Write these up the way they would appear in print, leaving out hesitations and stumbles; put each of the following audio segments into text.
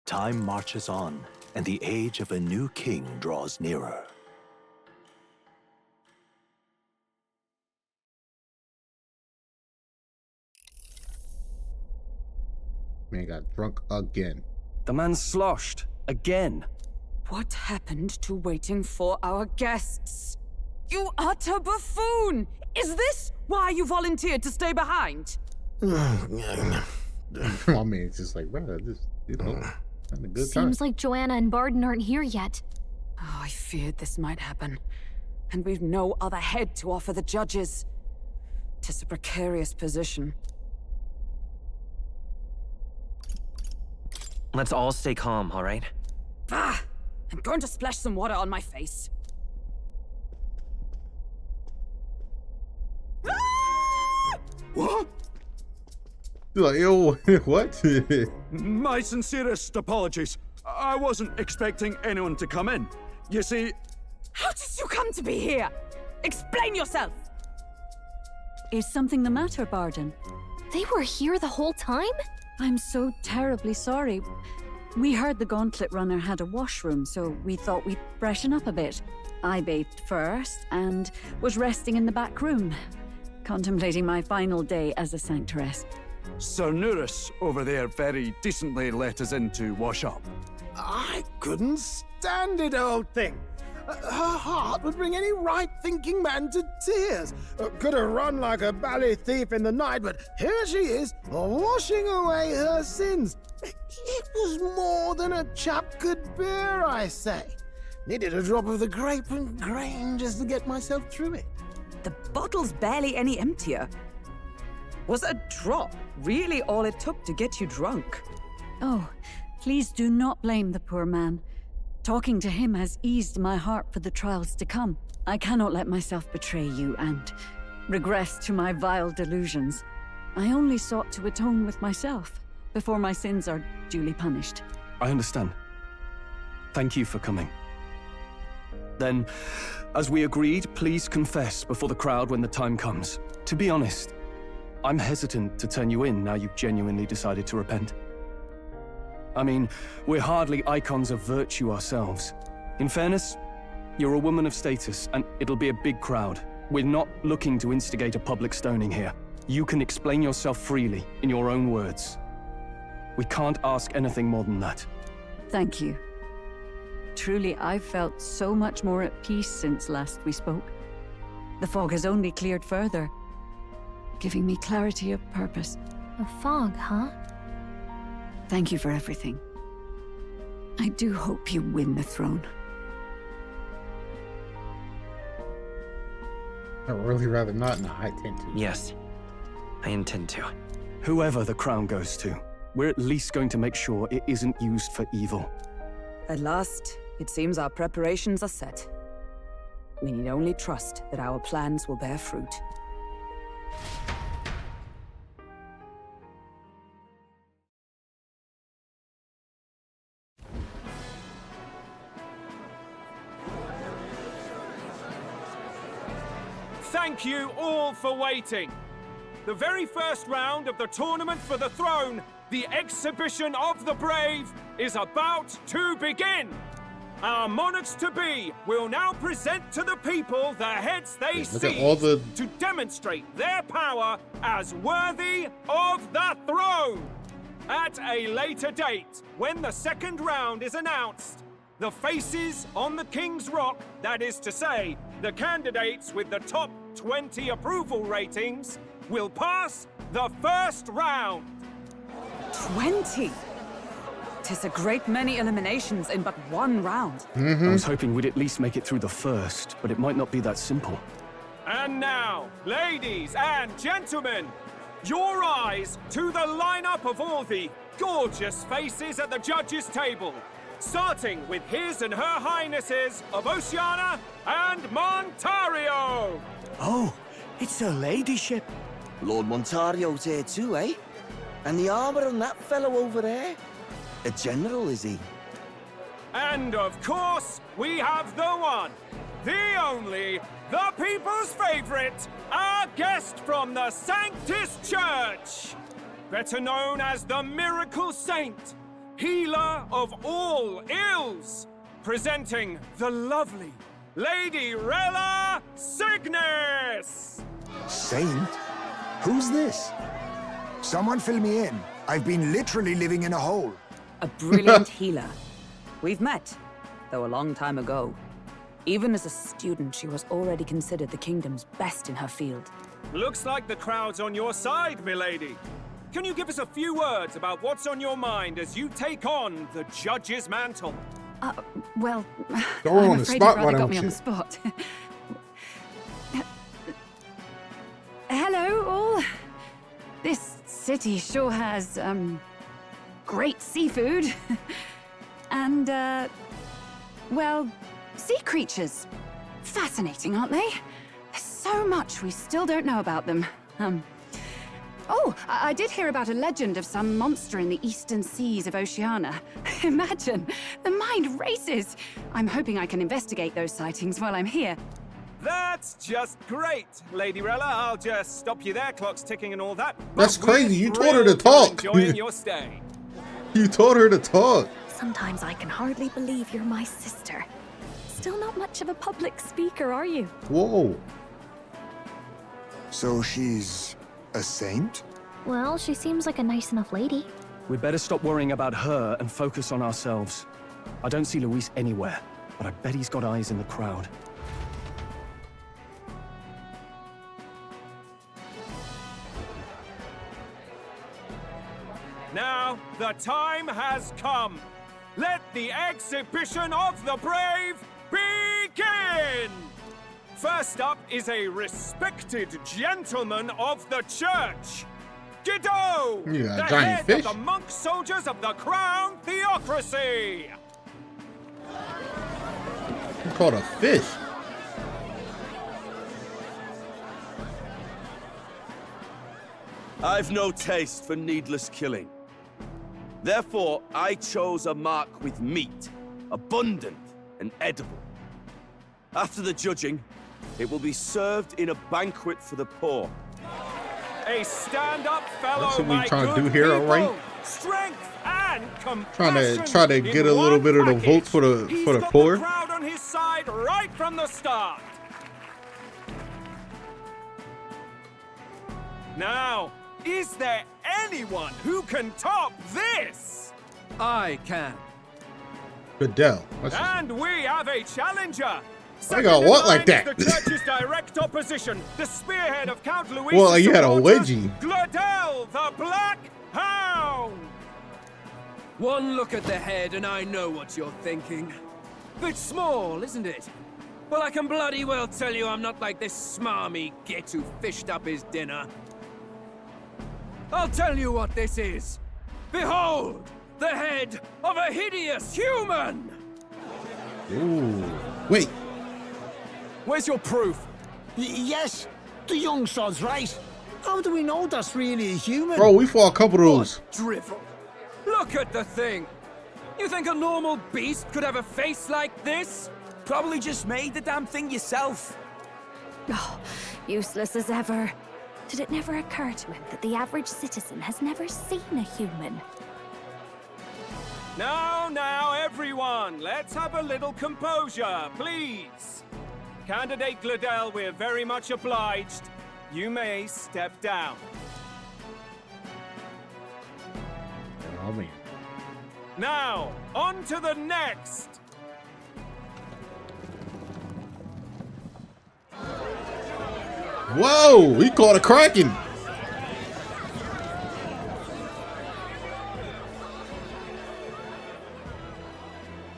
Time marches on, and the age of a new king draws nearer. Man got drunk again. The man sloshed again. What happened to waiting for our guests? You utter buffoon! Is this why you volunteered to stay behind? My man's just like, bro, just, having a good time. Seems like Joanna and Barden aren't here yet. Oh, I feared this might happen. And we've no other head to offer the judges. 'Tis a precarious position. Let's all stay calm, all right? Ah! I'm going to splash some water on my face. What? You're like, yo, what? My sincerest apologies. I wasn't expecting anyone to come in. You see... How did you come to be here? Explain yourself! Is something the matter, Barden? They were here the whole time? I'm so terribly sorry. We heard the Gauntlet Runner had a washroom, so we thought we'd freshen up a bit. I bathed first and was resting in the back room, contemplating my final day as a sanctoress. Sir Nuris over there very decently let us in to wash up. I couldn't stand it, old thing. Her heart would bring any right-thinking man to tears. Could have run like a bally thief in the night, but here she is, washing away her sins. It was more than a chap could bear, I say. Needed a drop of the grape and grain just to get myself through it. The bottle's barely any emptier. Was a drop really all it took to get you drunk? Oh, please do not blame the poor man. Talking to him has eased my heart for the trials to come. I cannot let myself betray you and regress to my vile delusions. I only sought to atone with myself before my sins are duly punished. I understand. Thank you for coming. Then, as we agreed, please confess before the crowd when the time comes. To be honest, I'm hesitant to turn you in now you've genuinely decided to repent. I mean, we're hardly icons of virtue ourselves. In fairness, you're a woman of status, and it'll be a big crowd. We're not looking to instigate a public stoning here. You can explain yourself freely, in your own words. We can't ask anything more than that. Thank you. Truly, I've felt so much more at peace since last we spoke. The fog has only cleared further, giving me clarity of purpose. A fog, huh? Thank you for everything. I do hope you win the throne. I'd really rather not. No, I tend to. Yes, I intend to. Whoever the crown goes to, we're at least going to make sure it isn't used for evil. At last, it seems our preparations are set. We need only trust that our plans will bear fruit. Thank you all for waiting. The very first round of the tournament for the throne, the exhibition of the brave, is about to begin. Our monarchs-to-be will now present to the people the heads they seize to demonstrate their power as worthy of the throne. At a later date, when the second round is announced, the faces on the King's Rock, that is to say, the candidates with the top 20 approval ratings, will pass the first round. 20? 'Tis a great many eliminations in but one round. I was hoping we'd at least make it through the first, but it might not be that simple. And now, ladies and gentlemen, your eyes to the lineup of all the gorgeous faces at the judges' table, starting with His and Her Highnesses of Oceania and Montario. Oh, it's her ladyship. Lord Montario's here too, eh? And the armor on that fellow over there? A general, is he? And of course, we have the one, the only, the people's favorite, our guest from the Sanctus Church, better known as the Miracle Saint, healer of all ills, presenting the lovely Lady Rella Cygnus! Saint? Who's this? Someone fill me in. I've been literally living in a hole. A brilliant healer. We've met, though a long time ago. Even as a student, she was already considered the kingdom's best in her field. Looks like the crowd's on your side, milady. Can you give us a few words about what's on your mind as you take on the judge's mantle? Well, Throw her I'm on the afraid spot, you've why rather got don't me on you? the spot. Hello, all. This city sure has, great seafood. And, well, sea creatures. Fascinating, aren't they? There's so much we still don't know about them. Oh, I did hear about a legend of some monster in the eastern seas of Oceania. Imagine, the mind races. I'm hoping I can investigate those sightings while I'm here. That's just great, Lady Rella. I'll just stop you there. Clock's ticking and all that. That's But we're crazy. You told her to thrilled talk. you're enjoying your stay. You told her to talk. Sometimes I can hardly believe you're my sister. Still not much of a public speaker, are you? Whoa. So she's a saint? Well, she seems like a nice enough lady. We'd better stop worrying about her and focus on ourselves. I don't see Luis anywhere, but I bet he's got eyes in the crowd. Now, the time has come. Let the exhibition of the brave begin! First up is a respected gentleman of the church. Guido! Yeah, the giant head fish. of the monk soldiers of the Crown Theocracy! You called a fish. I've no taste for needless killing. Therefore, I chose a mark with meat, abundant and edible. After the judging, it will be served in a banquet for the poor. A stand-up fellow, That's what we my trying to good do here, people. alright? Strength and compassion. Try to get a little bit of the vote for the He's for the got poor. the crowd on his side right from the start. Now, is there anyone who can top this? I can. Goodell. And we have a challenger. I got what like that? The church's direct opposition, the spearhead of Count Luis. Well, you had a wedgie. Gladel, the Black Hound. One look at the head and I know what you're thinking. Bit small, isn't it? Well, I can bloody well tell you I'm not like this smarmy git who fished up his dinner. I'll tell you what this is. Behold, the head of a hideous human! Ooh. Wait. Where's your proof? Yes, the young sod's right. How do we know that's really a human? Bro, we fought a couple of those. Drivel. Look at the thing. You think a normal beast could have a face like this? Probably just made the damn thing yourself. Oh, useless as ever. Did it never occur to him that the average citizen has never seen a human? Now, everyone, let's have a little composure, please. Candidate Gladel, we're very much obliged. You may step down. Oh, man. Now, on to the next. Whoa, we caught a kraken.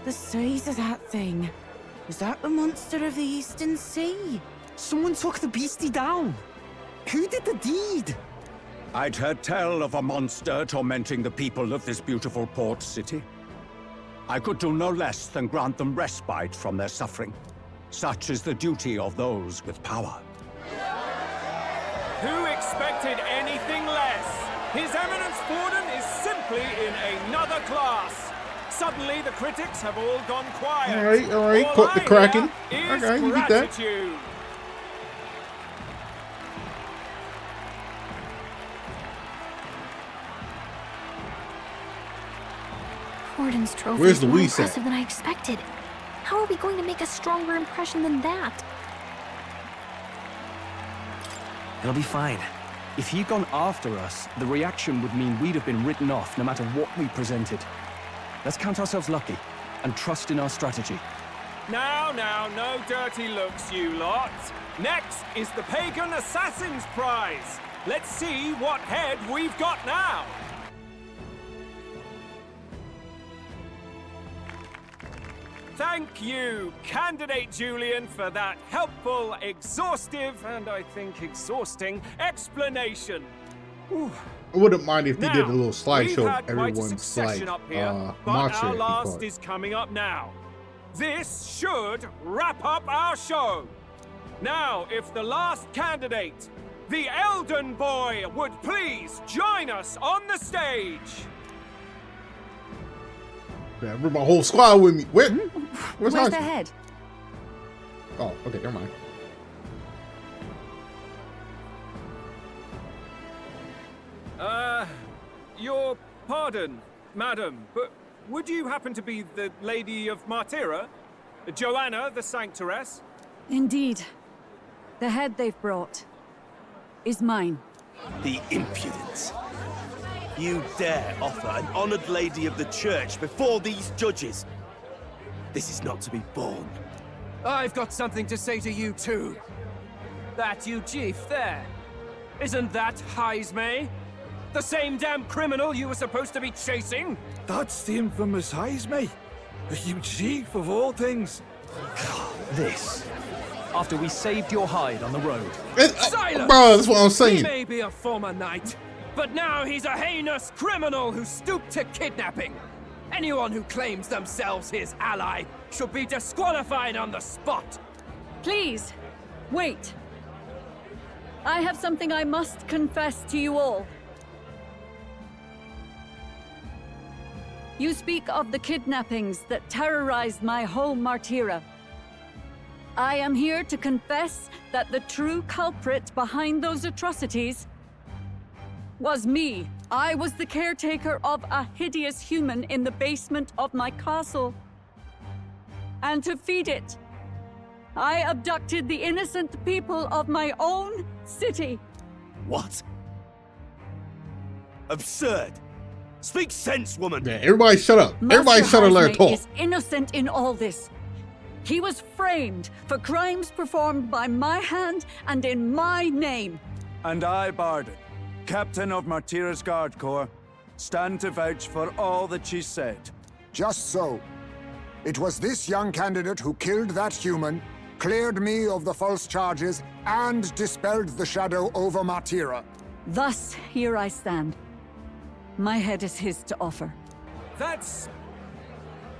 The size of that thing. Is that the monster of the Eastern Sea? Someone took the beastie down. Who did the deed? I'd heard tell of a monster tormenting the people of this beautiful port city. I could do no less than grant them respite from their suffering. Such is the duty of those with power. Who expected anything less? His Eminence Borden is simply in another class. Suddenly, the critics have all gone quiet. All right, All caught the I kraken. hear is Okay, you get that. gratitude. Warden's trophy Where's is more Louise at? impressive than I expected. How are we going to make a stronger impression than that? It'll be fine. If he'd gone after us, the reaction would mean we'd have been written off no matter what we presented. Let's count ourselves lucky and trust in our strategy. Now, no dirty looks, you lot. Next is the Pagan Assassin's Prize. Let's see what head we've got now. Thank you, Candidate Julian, for that helpful, exhaustive, and I think exhausting explanation. Whew. I wouldn't mind if they Now, did a little we've slideshow had of quite a everyone's succession like up here, but march our rate last part. is coming up now. This should wrap up our show. Now, if the last candidate, the Elden Boy, would please join us on the stage. Yeah, bring my whole squad with me. Where's the head? Oh, okay, never mind. Your pardon, madam, but would you happen to be the Lady of Martira? Joanna, the Sanctoress? Indeed. The head they've brought is mine. The impudence. You dare offer an honored lady of the church before these judges? This is not to be borne. I've got something to say to you too. That you chief there. Isn't that Heismay? The same damn criminal you were supposed to be chasing? That's the infamous Heismay. You chief of all things. This. After we saved your hide on the road. Silence! Bro, that's what I'm saying. He may be a former knight, but now he's a heinous criminal who stooped to kidnapping. Anyone who claims themselves his ally should be disqualified on the spot. Please, wait. I have something I must confess to you all. You speak of the kidnappings that terrorized my home, Martira. I am here to confess that the true culprit behind those atrocities was me. I was the caretaker of a hideous human in the basement of my castle. And to feed it, I abducted the innocent people of my own city. What? Absurd. Speak sense, woman. Yeah, everybody shut up. Everybody shut up, let her talk. Is innocent in all this. He was framed for crimes performed by my hand and in my name. And I, Barden, captain of Martira's Guard Corps, stand to vouch for all that she said. Just so. It was this young candidate who killed that human, cleared me of the false charges, and dispelled the shadow over Martira. Thus, here I stand. My head is his to offer. That's...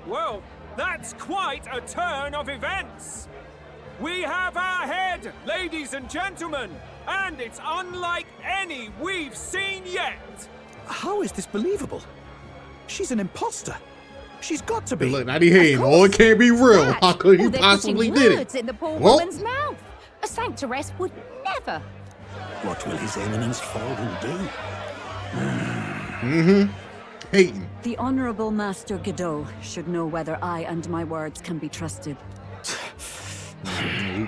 well, that's quite a turn of events. We have our head, ladies and gentlemen, and it's unlike any we've seen yet. How is this believable? She's an imposter. She's got to be. Look, now he hating. Oh, it can't be real. How could he possibly did Words it? in the poor Well, woman's mouth. A sanctoress would never. What will His Eminence Fallen do? Hating. The Honorable Master Godot should know whether I and my words can be trusted.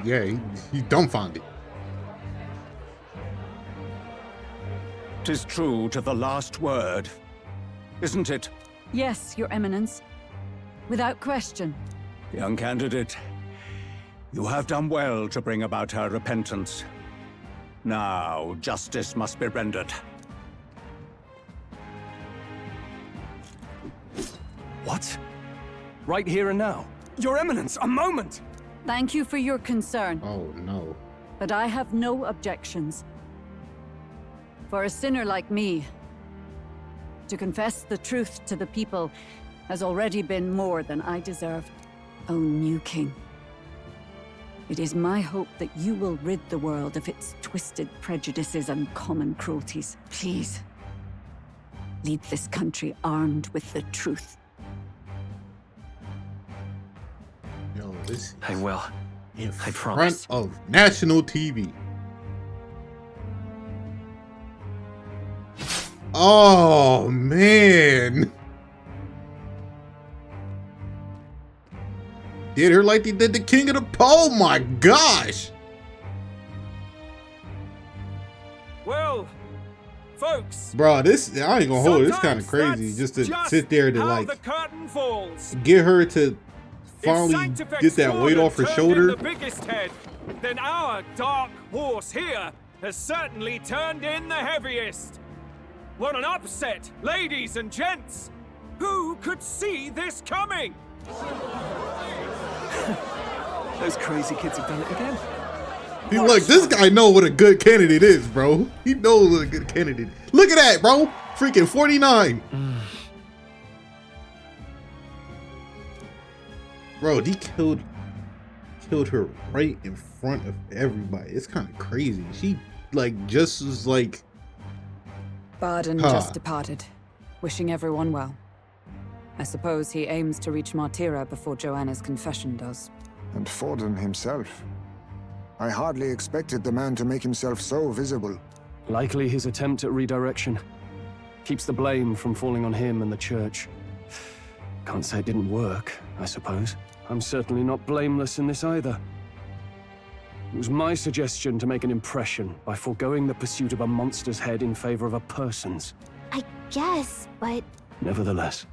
Yeah, he's dumbfounded. 'Tis true to the last word, isn't it? Yes, Your Eminence. Without question. Young candidate, you have done well to bring about her repentance. Now, justice must be rendered. What? Right here and now? Your Eminence, a moment! Thank you for your concern. Oh, no. But I have no objections. For a sinner like me, to confess the truth to the people has already been more than I deserve. O new king, it is my hope that you will rid the world of its twisted prejudices and common cruelties. Please, lead this country armed with the truth. Yo, this I will. in I front promise. of national TV. Oh, man. did her like they did the king of the pole. My gosh. Well, folks. Bro, this, I ain't gonna hold it. It's kind of crazy just to sit there to like the curtain falls. get her to finally get that weight off her shoulder. The biggest head, then our dark horse here has certainly turned in the heaviest. What an upset, ladies and gents! Who could see this coming? Those crazy kids have done it again. He's like, this guy know what a good candidate is, bro. He knows what a good candidate is. Look at that, bro. Freaking 49. Bro, he killed her right in front of everybody. It's kind of crazy. She like just was like Barden just departed, wishing everyone well. I suppose he aims to reach Martira before Joanna's confession does. And Forden himself. I hardly expected the man to make himself so visible. Likely his attempt at redirection. Keeps the blame from falling on him and the church. Can't say it didn't work, I suppose. I'm certainly not blameless in this either. It was my suggestion to make an impression by foregoing the pursuit of a monster's head in favor of a person's. I guess, but... Nevertheless,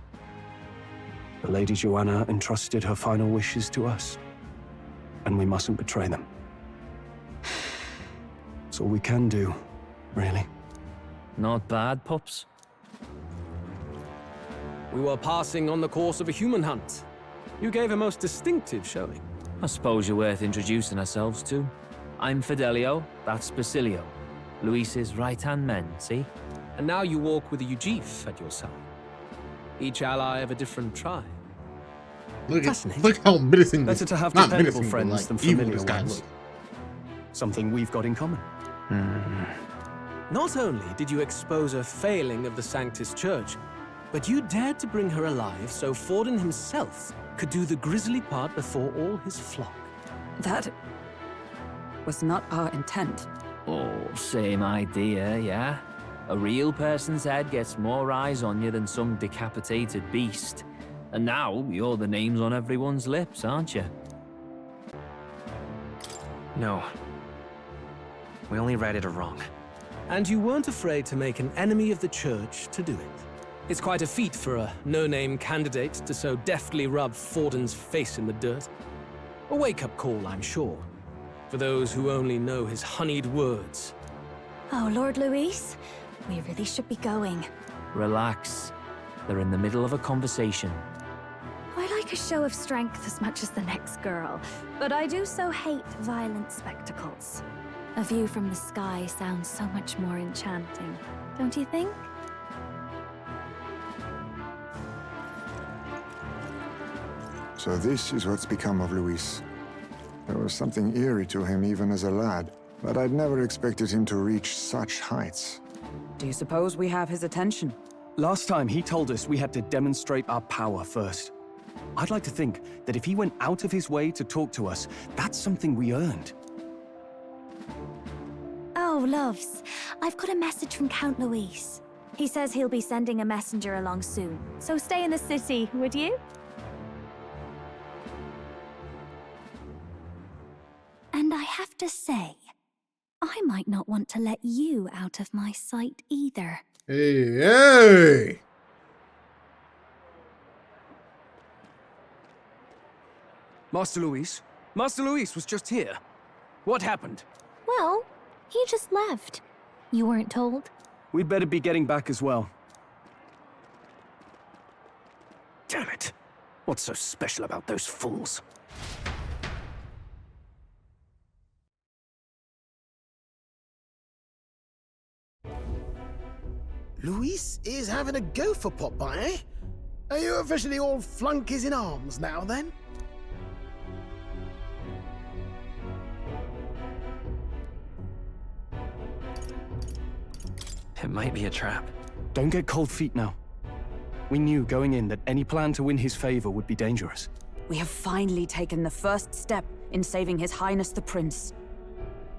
the Lady Joanna entrusted her final wishes to us, and we mustn't betray them. That's all we can do, really. Not bad, pups. We were passing on the course of a human hunt. You gave a most distinctive showing. I suppose you're worth introducing ourselves to. I'm Fidelio, that's Basilio. Luis's right-hand men, see? And now you walk with a Ujif at your side. Each ally of a different tribe. Look how menacing Better to have dependable friends than familiar ones. Something we've got in common. Not only did you expose a failing of the Sanctus Church, but you dared to bring her alive so Forden himself could do the grisly part before all his flock. That was not our intent. Oh, same idea, yeah? A real person's head gets more eyes on you than some decapitated beast. And now, you're the names on everyone's lips, aren't you? No. We only read it wrong. And you weren't afraid to make an enemy of the church to do it. It's quite a feat for a no-name candidate to so deftly rub Forden's face in the dirt. A wake-up call, I'm sure, for those who only know his honeyed words. Oh, Lord Luis, we really should be going. Relax. They're in the middle of a conversation. I like a show of strength as much as the next girl, but I do so hate violent spectacles. A view from the sky sounds so much more enchanting, don't you think? So this is what's become of Luis. There was something eerie to him even as a lad, but I'd never expected him to reach such heights. Do you suppose we have his attention? Last time he told us we had to demonstrate our power first. I'd like to think that if he went out of his way to talk to us, that's something we earned. Oh, loves. I've got a message from Count Luis. He says he'll be sending a messenger along soon, so stay in the city, would you? And I have to say, I might not want to let you out of my sight either. Hey! Master Luis was just here. What happened? Well, he just left. You weren't told? We'd better be getting back as well. Damn it. What's so special about those fools? Luis is having a go for Popeye, eh? Are you officially all flunkies in arms now, then? It might be a trap. Don't get cold feet now. We knew going in that any plan to win his favor would be dangerous. We have finally taken the first step in saving His Highness the Prince.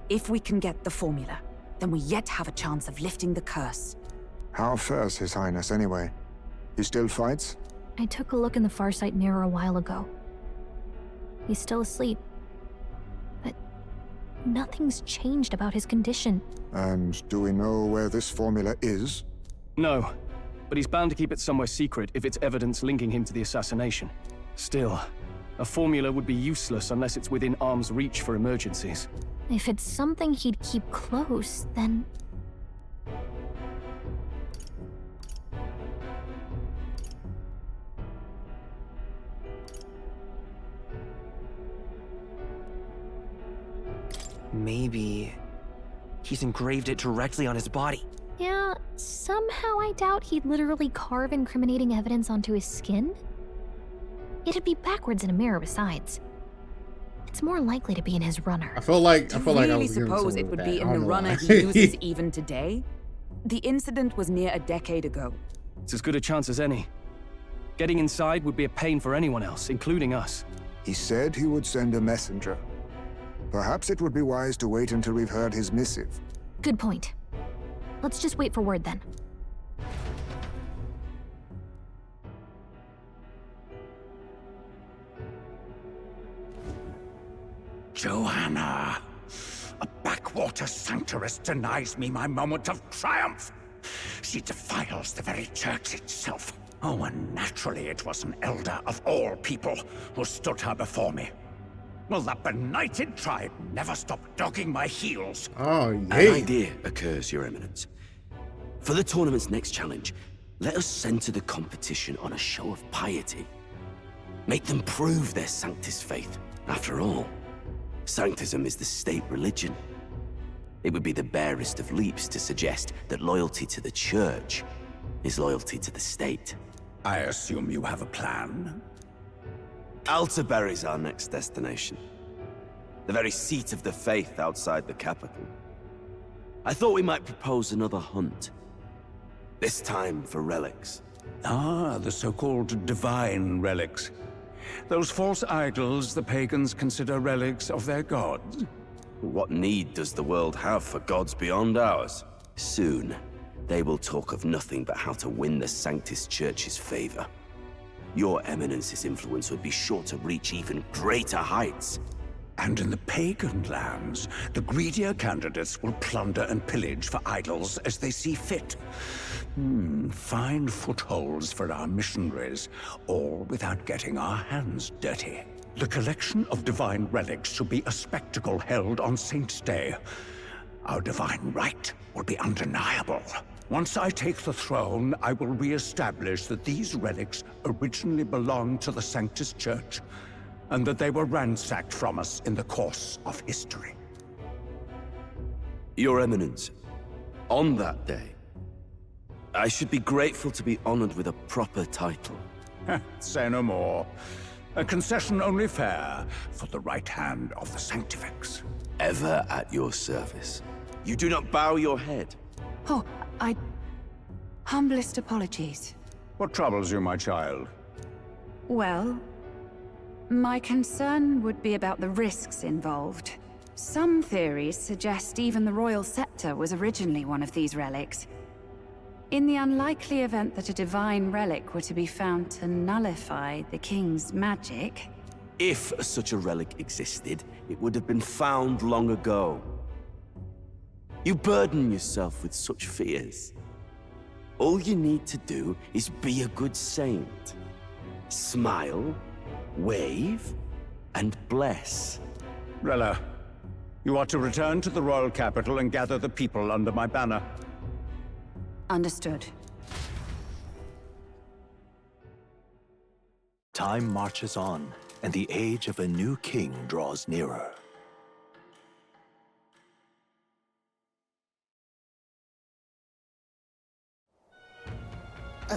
If we can get the formula, then we yet have a chance of lifting the curse. How fares His Highness, anyway? He still fights? I took a look in the Farsight mirror a while ago. He's still asleep. But nothing's changed about his condition. And do we know where this formula is? No, but he's bound to keep it somewhere secret if it's evidence linking him to the assassination. Still, a formula would be useless unless it's within arm's reach for emergencies. If it's something he'd keep close, then... Maybe he's engraved it directly on his body. Yeah, somehow I doubt he'd literally carve incriminating evidence onto his skin. It'd be backwards in a mirror besides. It's more likely to be in his runner. I feel like Do I you was really giving suppose someone it would that. be I in don't the know runner why. he uses even today? The incident was near a decade ago. It's as good a chance as any. Getting inside would be a pain for anyone else, including us. He said he would send a messenger. Perhaps it would be wise to wait until we've heard his missive. Good point. Let's just wait for word then. Joanna! A backwater sanctuarist denies me my moment of triumph! She defiles the very church itself. Oh, and naturally it was an elder of all people who stood her before me. Will that benighted tribe never stop dogging my heels? Oh, An idea occurs, Your Eminence. For the tournament's next challenge, let us center the competition on a show of piety. Make them prove their Sanctus faith. After all, Sanctism is the state religion. It would be the barest of leaps to suggest that loyalty to the Church is loyalty to the state. I assume you have a plan? Altaberry's our next destination. The very seat of the faith outside the capital. I thought we might propose another hunt. This time for relics. Ah, the so-called divine relics. Those false idols the pagans consider relics of their gods. What need does the world have for gods beyond ours? Soon, they will talk of nothing but how to win the Sanctus Church's favor. Your Eminence's influence would be sure to reach even greater heights. And in the pagan lands, the greedier candidates will plunder and pillage for idols as they see fit. Fine footholds for our missionaries, all without getting our hands dirty. The collection of divine relics should be a spectacle held on Saint's Day. Our divine right will be undeniable. Once I take the throne, I will re-establish that these relics originally belonged to the Sanctus Church, and that they were ransacked from us in the course of history. Your Eminence, on that day, I should be grateful to be honored with a proper title. Say no more. A concession only fair for the right hand of the Sanctifex. Ever at your service. You do not bow your head. Oh, humblest apologies. What troubles you, my child? Well, my concern would be about the risks involved. Some theories suggest even the royal scepter was originally one of these relics. In the unlikely event that a divine relic were to be found to nullify the king's magic... If such a relic existed, it would have been found long ago. You burden yourself with such fears. All you need to do is be a good saint. Smile, wave, and bless. Rella, you are to return to the royal capital and gather the people under my banner. Understood. Time marches on, and the age of a new king draws nearer.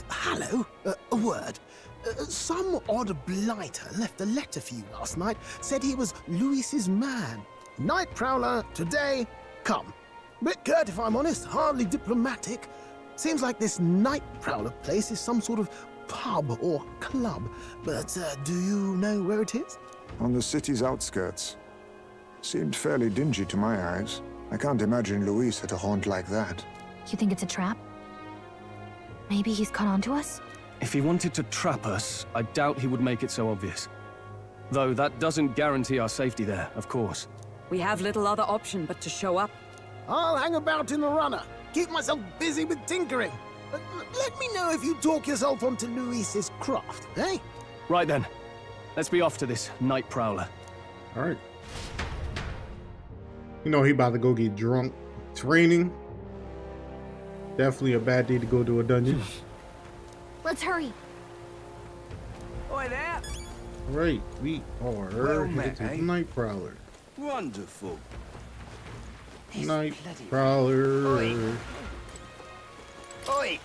Hello? A word. Some odd blighter left a letter for you last night. Said he was Louis's man. Night Prowler, today, come. Bit curt if I'm honest, hardly diplomatic. Seems like this Night Prowler place is some sort of pub or club. But do you know where it is? On the city's outskirts. Seemed fairly dingy to my eyes. I can't imagine Louis at a haunt like that. You think it's a trap? Maybe he's caught on to us? If he wanted to trap us, I doubt he would make it so obvious. Though that doesn't guarantee our safety there, of course. We have little other option but to show up. I'll hang about in the runner. Keep myself busy with tinkering. Let me know if you talk yourself onto Luis's craft, eh? Right then. Let's be off to this night prowler. All right. You know he about to go get drunk. It's raining. Definitely a bad day to go to a dungeon. Let's hurry. Oi there. All right, we are Well headed met, to eh? the night prowler. Wonderful. Night prowler. Oi!